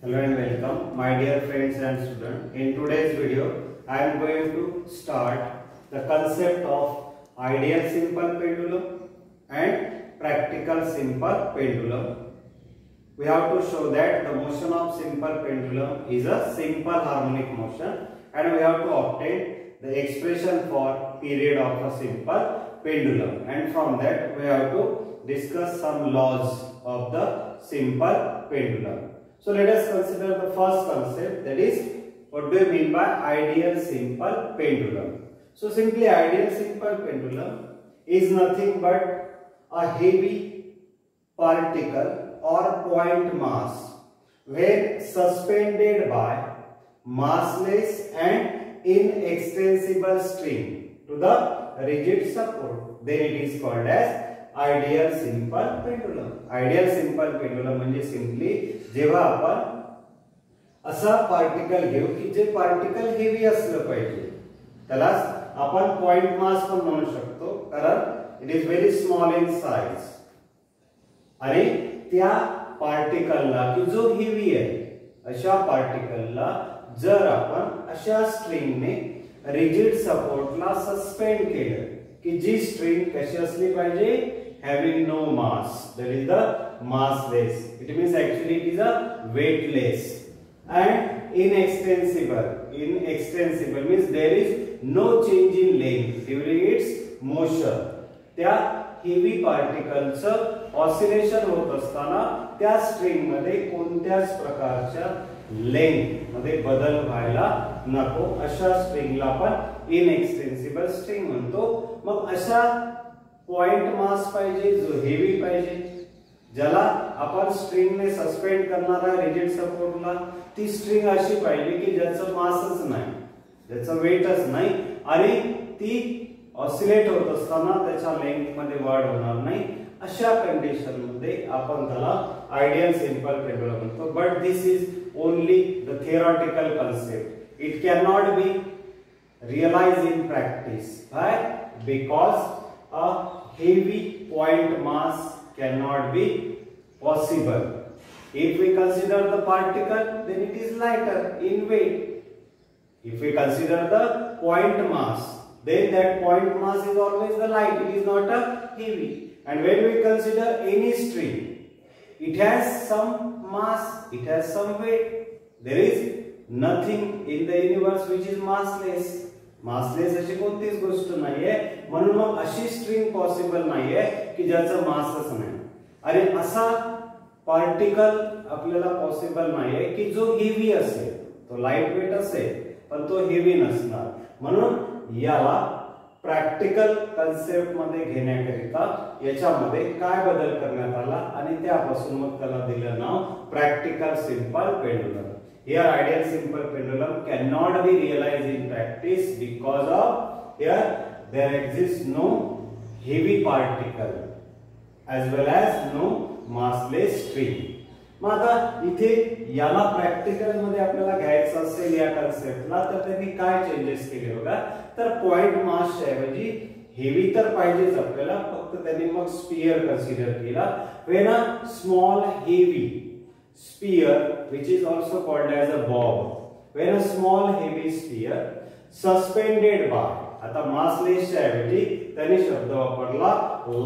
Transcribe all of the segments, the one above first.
Hello and welcome, my dear friends and students. In today's video, I am going to start the concept of ideal simple pendulum and practical simple pendulum. We have to show that the motion of simple pendulum is a simple harmonic motion, and we have to obtain the expression for period of a simple pendulum. And from that, we have to discuss some laws of the simple pendulum. So let us consider the first concept, that is, what do you mean by ideal simple pendulum? So simply ideal simple pendulum is nothing but a heavy particle or point mass when suspended by massless and inextensible string to the rigid support, then it is called as ideal simple pendulum. Ideal simple pendulum म्हणजे simply जेव्हा आपण असा particle घेऊ की जे particle heavy असलं पाहिजे, त्याला आपण पॉइंट मास पण म्हणू शकतो, कारण it is very small in size. आणि त्या पार्टिकलला की जो हेवी आहे अशा पार्टिकलला जर आपण अशा स्ट्रिंगने रिजिड सपोर्टला सस्पेंड केलं की जी स्ट्रिंग कशी असली पाहिजे, having no mass, that is the massless. It means actually it is a weightless and inextensible. Inextensible means there is no change in length during its motion. त्या heavy particleचं ऑसिलेशन होत असताना त्या string मध्ये कोणत्याच प्रकारच्या लेंथ मध्ये बदल व्हायला नको, अशा स्ट्रिंगला आपण इनएक्सटेन्सिबल स्ट्रिंग म्हणतो. मग अशा पॉइंट मास पाहिजे जो हेवी पाहिजे, ज्याला आपण स्ट्रिंगने सस्पेंड करणार आहे रिजिड सपोर्टला, ती स्ट्रिंग अशी पाहिजे की ज्याचं मासच नाही, ज्याचं वेटच नाही, आणि ती ऑसिलेट होत असताना त्याच्या लेंथ मध्ये वाढ होणार नाही. अशा कंडिशन मध्ये आपण त्याला आयडियल सिंपल पेंडुलम म्हणतो. But this is only the theoretical concept. It can not be realised in practice. Why? Because a heavy point mass cannot be possible. If we consider the particle, then it is lighter in weight. If we consider the point mass, then that point mass is always the light, it is not a heavy. And when we consider any string, it has some mass, it has some weight. There is nothing in the universe which is massless. Massless अशी कोणतीच गोष्ट नाहीये, म्हणून मग अशी string possible नाहीये की ज्याचं मासच नाही. आणि असा पार्टिकल आपल्याला पॉसिबल नाहीये की जो हेवी असेल, तो लाईट वेट असेल पण तो हेवी नसणार. म्हणून याला प्रॅक्टिकल कन्सेप्ट मध्ये घेण्याकरिता याच्यामध्ये काय बदल करण्यात आला आणि त्यापासून मग त्याला दिलं नाव practical simple pendulum. Here ideal simple pendulum cannot be realized in practice because of here there exists no heavy particle as well as no massless string. मग आता इथे याला प्रॅक्टिकल मध्ये आपल्याला घ्यायचं असेल या कन्सेप्टला, तर त्यांनी काय चेंजेस केले बघा. तर पॉइंट मासच्या ऐवजी हेवी तर पाहिजेच आपल्याला, फक्त त्यांनी मग स्फियर कन्सिडर केला. When a small heavy sphere, which is also called as a bob, when a small heavy sphere suspended by, आता massless च्या ऐवजी त्यांनी शब्द वापरला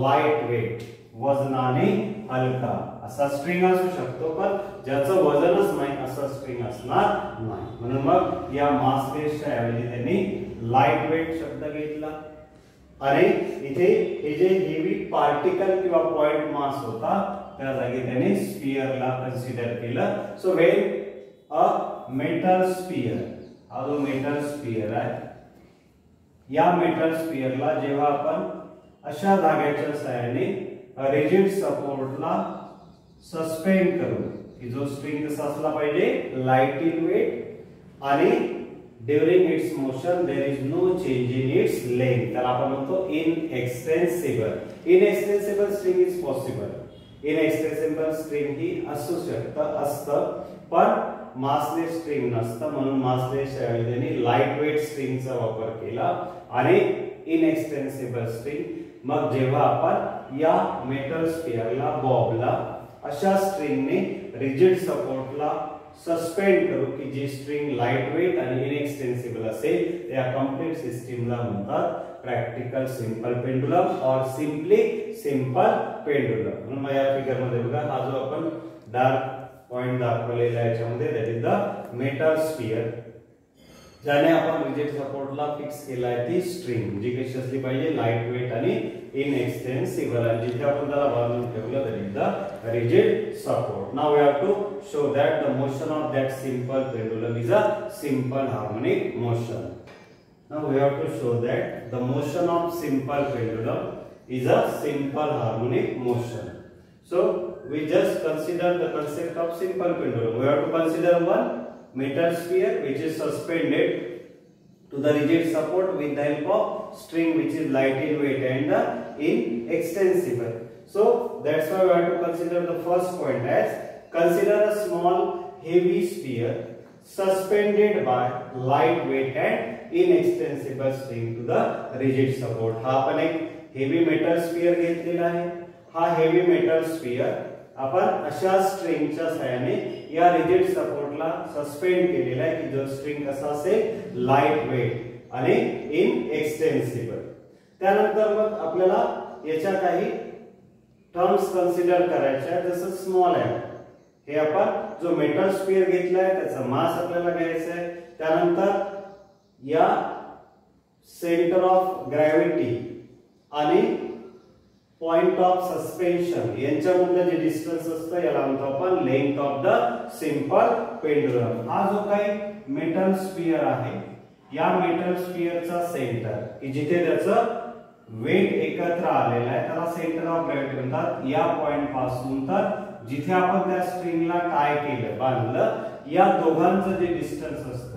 लाइट वेट, वजनाने हलका. असा स्ट्रिंग असू शकतो पण ज्याचं वजनच नाही असा स्ट्रिंग असणार नाही. म्हणून मग या massless च्या ऐवजी त्यांनी लाइट वेट शब्द घेतला. आणि इथे हे जे हेवी पार्टिकल किंवा पॉइंट मास होता त्या जागी त्याने स्फियरला कन्सिडर केलं. So when a metal sphere, हा जो मेटल स्फियर आहे, या मेटल स्फियरला जेव्हा आपण अशा धाग्याच्या सहाय्याने रिजिड सपोर्टला सस्पेंड करू, की जो स्ट्रिंग कसा असला पाहिजे, लाइट इन वेट, आणि during its motion there is no change in its length, त्याला आपण म्हणतो inextensible. Inextensible string is possible. Inextensible string ही असू असतं पण मासलेस स्ट्रिंग नसतं, म्हणून मासलेस ऐवजी त्यांनी लाइट वेट स्ट्रिंगचा वापर केला. आणि इनएक्सटेन्सिबल स्ट्रिंग, मग जेव्हा आपण या मेटल स्फियरला, बॉबला अशा स्ट्रिंगने रिजिड सपोर्टला सस्पेंड करू की जी स्ट्रिंग लाइट वेट आणि इनएक्सटेन्सिबल असेल त्या कंप्लीट सिस्टीमला म्हणतात प्रॅक्टिकल सिंपल पेंडुलम और सिंपली सिंपल पेंडुलम. म्हणून मग या फिगर मध्ये बघा हा जो आपण डार्क पॉइंट दाखवलेला आहे याच्यामध्ये that is the metal sphere ज्याने आपण रिजिड सपोर्टला फिक्स केला आहे ती स्ट्रिंग जी कशी असली पाहिजे लाइट वेट आणि इनएक्सटेन्सिबल आणि जिथे आपण त्याला बांधून ठेवलं that is the rigid support. Now we have to show that the motion of that simple pendulum is a simple harmonic motion. Now we have to show that the motion of simple pendulum is a simple harmonic motion. So we just consider the concept of simple pendulum. We have to consider one metal sphere which is suspended to the rigid support with the help of string which is light in weight and inextensible. So that's why we have to consider the first point as consider a small heavy sphere suspended by light weight and inextensible string to the rigid support. हा आपण एक heavy metal sphere घेतलेला आहे. हा heavy metal sphere आपण अशा स्ट्रिंगच्या सहाय्याने या रिजिड सपोर्टला सस्पेंड केलेला आहे की जो स्ट्रिंग कसा असेल लाइट वेट आणि इनएक्सटेन्सिबल. त्यानंतर मग आपल्याला याच्या काही टर्म्स कन्सिडर करायचे आहेत जसं स्मॉल आहे हे आपण जो मेटल स्फियर घेतलाय त्याचा मास आपल्याला घ्यायचा आहे. त्यानंतर या सेंटर ऑफ ग्रॅव्हिटी आणि पॉइंट ऑफ सस्पेन्शन यांच्यामधलं जे डिस्टन्स असतं याला म्हणतो आपण length of the simple pendulum. हा जो काही मेटल स्फियर आहे या मेटल स्फियरचा सेंटर की जिथे त्याचं वेट एकत्र आलेला आहे त्याला सेंटर ऑफ ग्रॅव्हिटी म्हणतात. या पॉइंट पासून तर जिथे आपण त्या स्ट्रिंगला टाय केलं बांधलं या दोघांचं जे डिस्टन्स असतं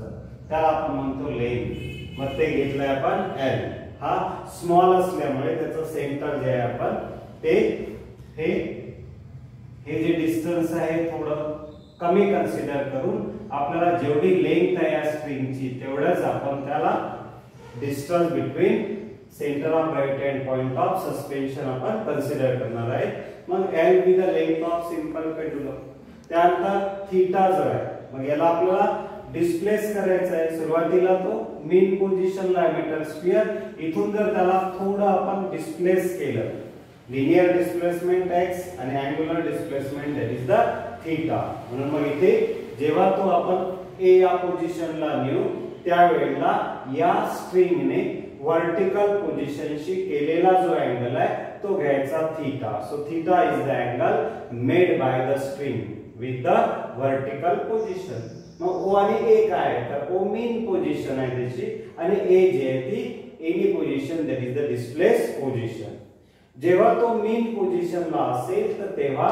त्याला आपण म्हणतो लेंथ. मग ते घेतलंय आपण L. हा स्मॉल असल्यामुळे त्याचं सेंटर जे आहे आपण ते हे जे डिस्टन्स आहे थोडं कमी कन्सिडर करून आपल्याला जेवढी लेंथ आहे या स्ट्रिंगची तेवढंच आपण त्याला distance between centre of gravity and point of suspension आपण कन्सिडर करणार आहे. मग L with the length of simple pendulum. त्यानंतर थीटा जो आहे मग याला आपल्याला डिस्प्लेस करायचा आहे. सुरुवातीला तो मीन पोझिशनला आहे मेटल स्फियर. इथून जर त्याला थोडं आपण डिस्प्लेस केलं लिनियर डिस्प्लेसमेंट x आणि angular displacement that is the theta. म्हणून मग इथे जेव्हा तो आपण a या पोझिशनला नेऊ त्यावेळेला या स्ट्रिंगने वर्टिकल पोझिशनशी केलेला जो अँगल आहे तो घ्यायचा theta. So theta is the angle made by the string with the vertical position. मग O आणि A काय आहे तर O मीन पोझिशन आहे त्याची आणि A जी आहे ती any position that is the displace position. जेव्हा तो मीन पोझिशनला असेल तर तेव्हा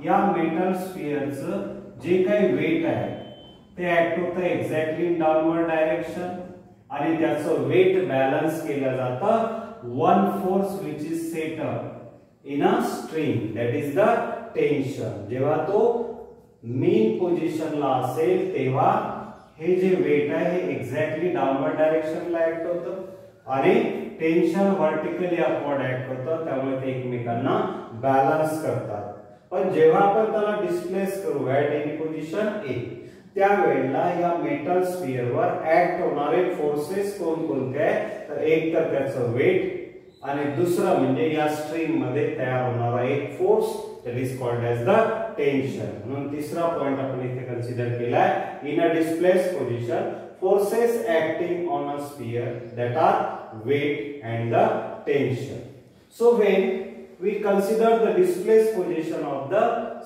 या मेटल स्फियरचं जे काही वेट आहे ते ऍक्ट होतं एक्झॅक्टली इन डाउनवर्ड डायरेक्शन आणि त्याचं वेट बॅलन्स केलं जातं one force which is set up in a string that is the tension. जेव्हा तो मीन पोझिशनला असेल तेव्हा हे जे वेट आहे हे एक्झॅक्टली डाउनवर्ड डायरेक्शनला ऍक्ट होतं आणि टेन्शन व्हर्टिकली अपवर्ड ऍक्ट होतं. त्यामुळे ते एकमेकांना बॅलन्स करतात. पण जेव्हा आपण त्याला डिस्प्लेस करू ऍट एनी पोझिशन A त्यावेळेला या मेटल स्फियरवर ऍक्ट होणारे फोर्सेस कोणकोणते आहेत तर एक तर त्याचं वेट आणि दुसरा म्हणजे या स्ट्रिंग मध्ये तयार होणारा एक force that is called as the tension. म्हणून तिसरा पॉइंट आपण इथे कन्सिडर केलाय in a displaced position forces acting on a sphere that are weight and the tension. So when we consider the displaced position of the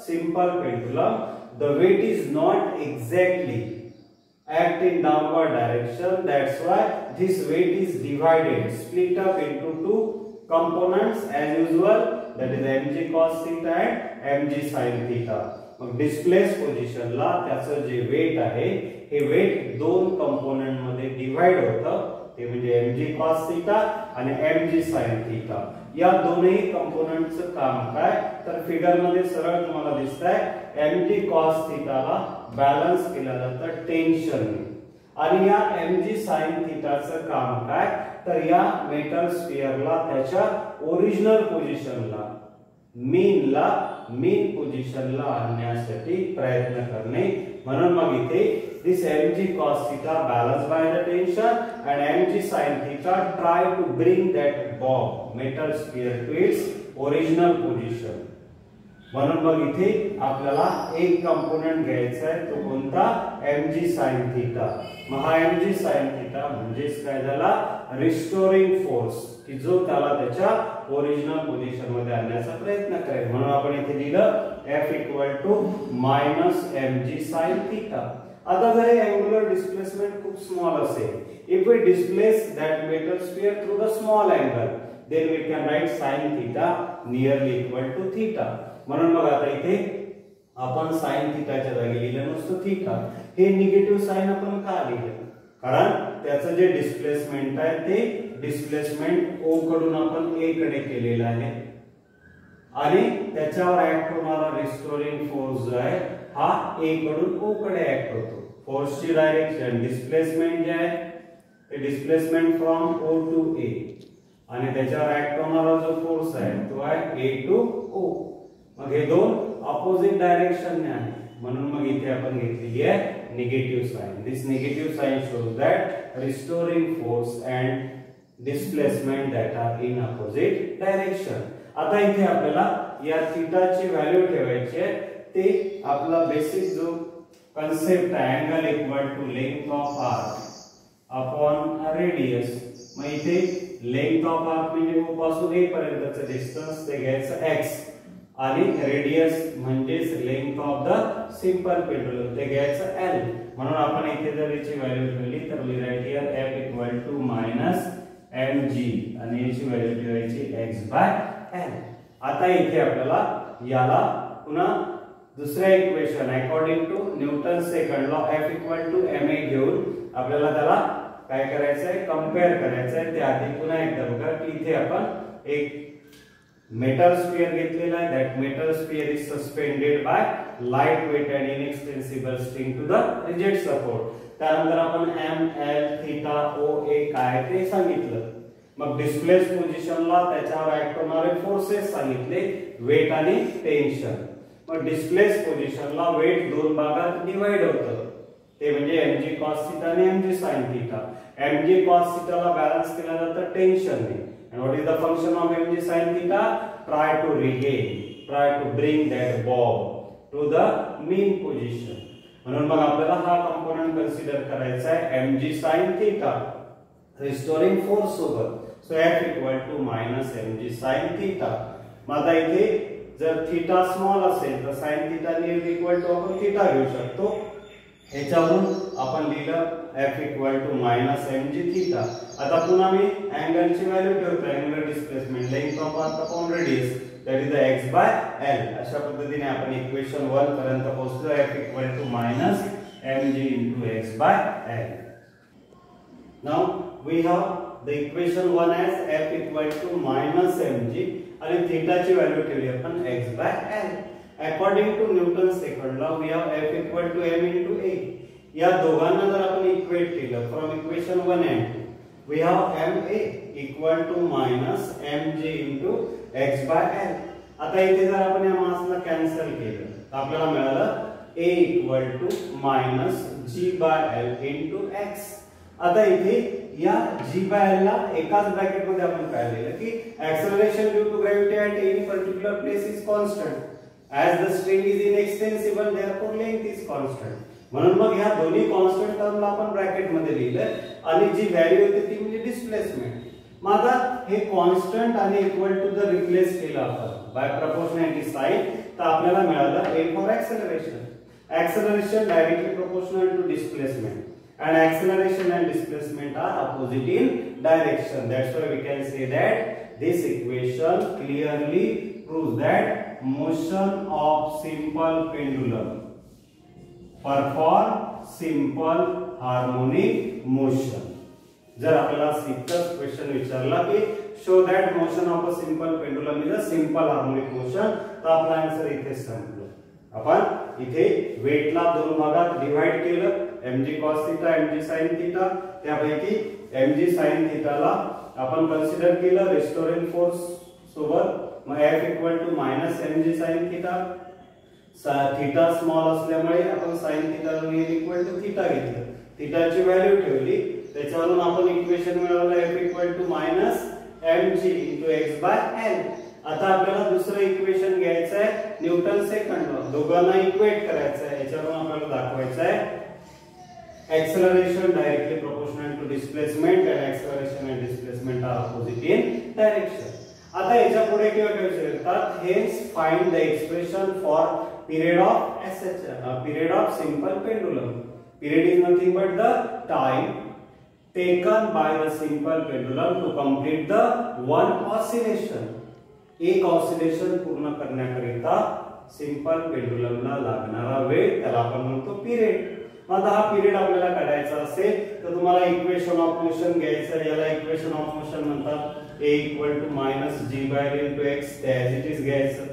simple pendulum, the weight is not exactly act in downward direction. That's why this weight is divided, split up into two components as usual, that is mg cos theta and mg sin theta. मग displace पोझिशनला त्याचं जे weight आहे हे weight दोन component मध्ये divide होतं ते म्हणजे mg cos theta आणि mg sin theta. या दोन्ही कंपोनेंटचं काम काय तर फिगर मध्ये सरळ तुम्हाला दिसतंय mg cos theta ला बॅलन्स केलं जातं टेन्शन आणि या mg sin theta चं काम काय तर या मेटल स्फियरला त्याच्या ओरिजिनल पोझिशनला मीनला मीन पोझिशनला आणण्यासाठी प्रयत्न करणे. म्हणून मग इथे this mg cos theta balanced by the tension and mg sin theta try to bring that bob metal sphere to its original position. म्हणून मग इथे आपल्याला एक कंपोनेंट घ्यायचा आहे, तो कोणता? mg sin theta. मग हा mg sin theta म्हणजेच काय झाला? रिस्टोरिंग फोर्स, की जो त्याला त्याच्या ओरिजिनल पोझिशन मध्ये आणण्याचा प्रयत्न करेल. म्हणून आपण इथे लिहिलं F - mg sin theta. आता जर अँगुलर डिस्प्लेसमेंट खूप स्मॉल असेल, if we displace that metal sphere through the small angle, then we can write sin theta nearly equal to theta. म्हणून मग आता इथे आपण sin थीटाच्या जागी लिहिलं नसतं थीटा. हे निगेटिव्ह साइन आपण का लिहिलं? कारण त्याचं जे डिस्प्लेसमेंट आहे ते डिस्प्लेसमेंट O कडून आपण A कडे केलेलं आहे आणि त्याच्यावर ऍक्ट होणारा रिस्टोरिंग फोर्स जो आहे हा A कडून O कडे ऍक्ट होतो. फोर्सची डायरेक्शन डिस्प्लेसमेंट जे आहे ते displacement from O to A आणि त्याच्यावर ऍक्ट होणारा जो फोर्स आहे तो आहे A टू O. मग हे दोन ऑपोजिट डायरेक्शनने आहे, म्हणून मग इथे आपण घेतलेली आहे negative sign. This negative sign shows that restoring force and displacement that are in opposite direction. आता इथे आपल्याला या थीटाची व्हॅल्यू ठेवायची आहे. ते आपला बेसिक जो कन्सेप्ट आहे angle equal to length of arc upon radius. मग इथे लेंथ ऑफ आर्क म्हणजे O पासून A पर्यंतचं डिस्टन्स ते घ्यायचं x आणि रेडियस म्हणजेच length of the simple pendulum ते घ्यायचं L. म्हणून आपण इथे जर याची व्हॅल्यू ठेवली तर we write here F equal to mg आणि याची व्हॅल्यू ठेवायची x/L. आता इथे आपल्याला याला पुन्हा दुसरा equation according to Newton second law F equal to ma घेऊन आपल्याला त्याला काय करायचं आहे? कंपेअर करायचं आहे. त्याआधी पुन्हा एकदा बघा की इथे आपण एक मेटल स्फियर घेतलेला आहे. That metal sphere is suspended by light weight and inextensible string to the rigid support. त्यानंतर आपण m l theta o a काय ते सांगितलं. मग डिस्प्लेस पोझिशनला त्याच्यावर ऍक्ट होणारे फोर्सेस सांगितले, वेट आणि टेन्शन. मग डिस्प्लेस पोझिशनला वेट दोन भागात डिवाइड होतं, ते म्हणजे mg cos theta आणि mg sin theta. mg cos theta ला बॅलन्स केला जातं टेन्शनने. And what is the function of mg sin theta? Try to regain, try to bring that bob to the mean position. म्हणून मग आपल्याला हा component consider करायचा आहे mg sin theta restoring force सोबत. So F equal to mg sin theta. मग आता इथे जर थीटा स्मॉल असेल तर sin theta near equal to आपण थीटा घेऊ शकतो. ह्याच्यावरून आपण लिहिलं F इक्वल टू mg थीटा. आता पुन्हा मी अँगलची व्हॅल्यू ठेवतो. Angular displacement length of arc upon radius that is the x/L. अशा पद्धतीने आपण इक्वेशन 1 पर्यंत पोहोचलो. F equal to mg into x/L. Now we have the equation 1 as F equal to mg आणि थीटाची व्हॅल्यू ठेवली आपण x/L. According to Newton's second law, we have F equal to m into A. या दोघांना जर आपण equate केलं from equation 1 and 2, we have ma equal to mg into x/L. आता इथे जर आपण या मासला कॅन्सल केलं तर आपल्याला मिळालं A equal to g/L into x. आता इथे या g/L ला एकाच ब्रॅकेट मध्ये आपण काय लिहिलं की acceleration due to gravity at any particular place is constant. As the string is inextensible, therefore length is constant. म्हणून मग ह्या दोन्ही कॉन्स्टंट टर्मला आपण ब्रॅकेट मध्ये लिहिलं आणि जी व्हॅल्यू येते ती म्हणजे डिस्प्लेसमेंट. मग आता हे कॉन्स्टंट आणि इक्वल टू द रिप्लेस केलं आपण बाय प्रोपोर्शनॅलिटी साइन तर आपल्याला मिळालं A for acceleration. Acceleration directly proportional to displacement and acceleration and displacement are opposite in direction. That's why we can say that this equation clearly proves that motion of simple pendulum perform simple harmonic motion. जर आपल्याला simple question विचारला की show that motion of a simple pendulum is a simple harmonic motion तर आपला answer इथे संपलं. आपण इथे वेटला दोन भागात डिवाइड केलं mg cos theta mg sin theta. त्यापैकी mg sin theta ला आपण कन्सिडर केलं रिस्टोरिंग फोर्स सोबत मग f equal to minus mg sin theta, theta small असल्यामुळे आपण sin थिटा इक्वल टू थिटा घेतलं, थिटाची व्हॅल्यू ठेवली, त्याच्यावरून आपण इक्वेशन मिळवलं f equal to minus mg into x by l. आता आपल्याला दुसरं इक्वेशन घ्यायचं आहे न्यूटन सेकंड लॉ, दोघांना इक्वेट करायचं आहे. याच्यावरून आपल्याला दाखवायचं आहे acceleration directly proportional to displacement and acceleration and displacement are opposite in direction. आता याच्या पुढे किंवा काय विचारतात, hence find the expression for period of SH, period of simple pendulum. Period is nothing but the time taken by the simple pendulum to complete the one oscillation. एक oscillation पूर्ण करण्याकरिता simple पेंडुलमला लागणारा वेळ त्याला आपण म्हणतो पिरियड. आता हा पिरियड आपल्याला काढायचा असेल तर तुम्हाला इक्वेशन ऑफ मोशन घ्यायचं, याला इक्वेशन ऑफ मोशन म्हणतात. a equal to minus g by l into x as it is घ्यायचं.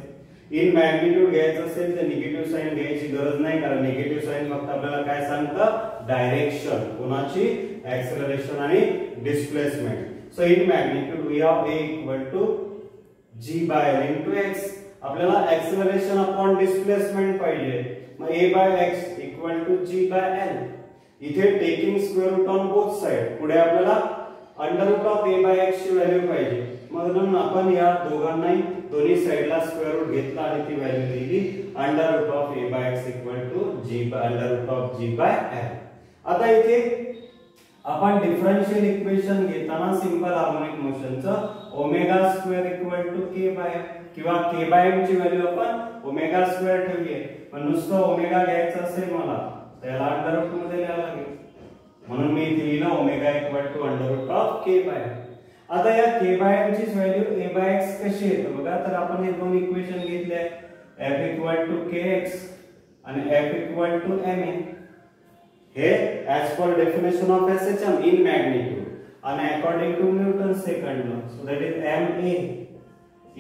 इन मॅग्निट्यूड घ्यायचं असेल तर निगेटिव्ह साइन घ्यायची गरज नाही, कारण निगेटिव्ह साइन फक्त आपल्याला काय सांगतं, डायरेक्शन कोणाची, ऍक्सेलरेशन आणि displacement. So in magnitude we have a equal to g by l into x. आपल्याला ऍक्सेलरेशन अपॉन डिस्प्लेसमेंट पाहिजे, मग a by x equal to g by l. इथे taking square root on both side, पुढे आपल्याला under root of a by x ची व्हॅल्यू पाहिजे. म्हणून आपण या दोघांनाही दोन्ही साइडला स्क्वेअर रूट घेतला आणि ती व्हॅल्यू लिहिली under root of a by x equal to g by under root of g by l. आता इथे आपण डिफरन्शियल इक्वेशन घेताना सिंपल हार्मोनिक मोशनचं omega square equal to k by किंवा k बाय m ची व्हॅल्यू आपण omega square ठेवली आहे, पण नुसतं ओमेगा घ्यायचं असेल मला त्याला अंडर रूट मध्ये लिहावं लागेल, म्हणून मी इथे लिहिलं omega equal to under root of k by. आता या k बाय m ची व्हॅल्यू a बाय x कशी येते बघा, तर आपण हे दोन इक्वेशन घेतले आहे, f इक्वल टू kx आणि f इक्वल टू ma. हे as per definition of SHM in magnitude and according to Newton's second law, so that is ma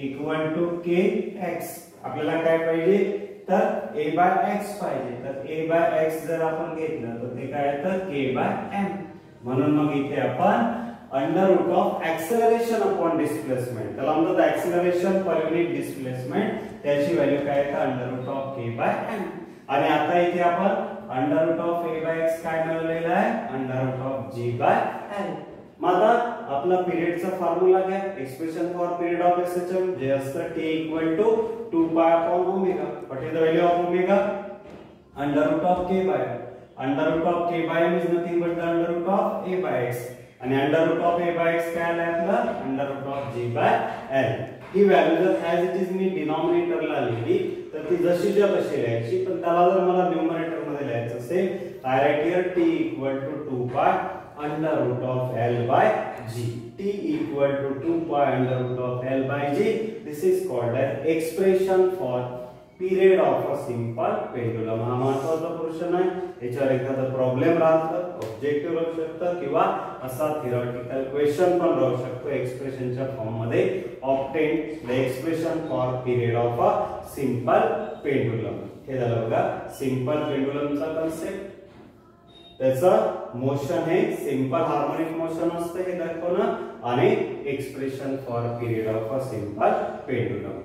equal to kx. आपल्याला काय पाहिजे तर a by x पाहिजे, तर a by x जर आपण घेतलं तर ते काय येतं k by m. म्हणून मग इथे आपण under root of acceleration upon displacement, त्याला म्हणतात ऍक्सेलरेशन पर युनिट डिस्प्लेसमेंट, त्याची व्हॅल्यू काय येतं under root of k by m. आणि आता इथे आपण under root of a by x काय मिळवलेला आहे, under root of g by l. मग आता आपला पिरियडचा फॉर्म्युला घ्या, expression for period of SHM जे असतं t equal to 2 pi upon omega. What is the value of omega, under root of k by, under root of k by m is nothing but the under root of a by x, आणि under root of a by x काय आलं आपलं under root of g by l. ही value जर as it is मी डिनॉमिनेटरला लिहिली तर ती जशीच्या तशी लिहायची, पण त्याला जर मला न्यूमरेटर मध्ये लिहायचं असेल I write here t equal to 2 pi under root of l by g. t equal to 2 pi under root of l by g. This is called as expression for period of a simple pendulum. हा महत्त्वाचा portion आहे, याच्यावर एखादा problem राहतं, objective राहू शकतं किंवा असा थिओरिटिकल क्वेश्चन पण राहू शकतो एक्सप्रेशनच्या फॉर्म मध्ये. Obtain the expression for period of a simple pendulum. हे झालं बघा सिंपल पेंडुलमचा कन्सेप्ट. त्याचं मोशन हे सिंपल हार्मोनिक मोशन असतं हे दाखवणं, आणि expression for period of a simple pendulum.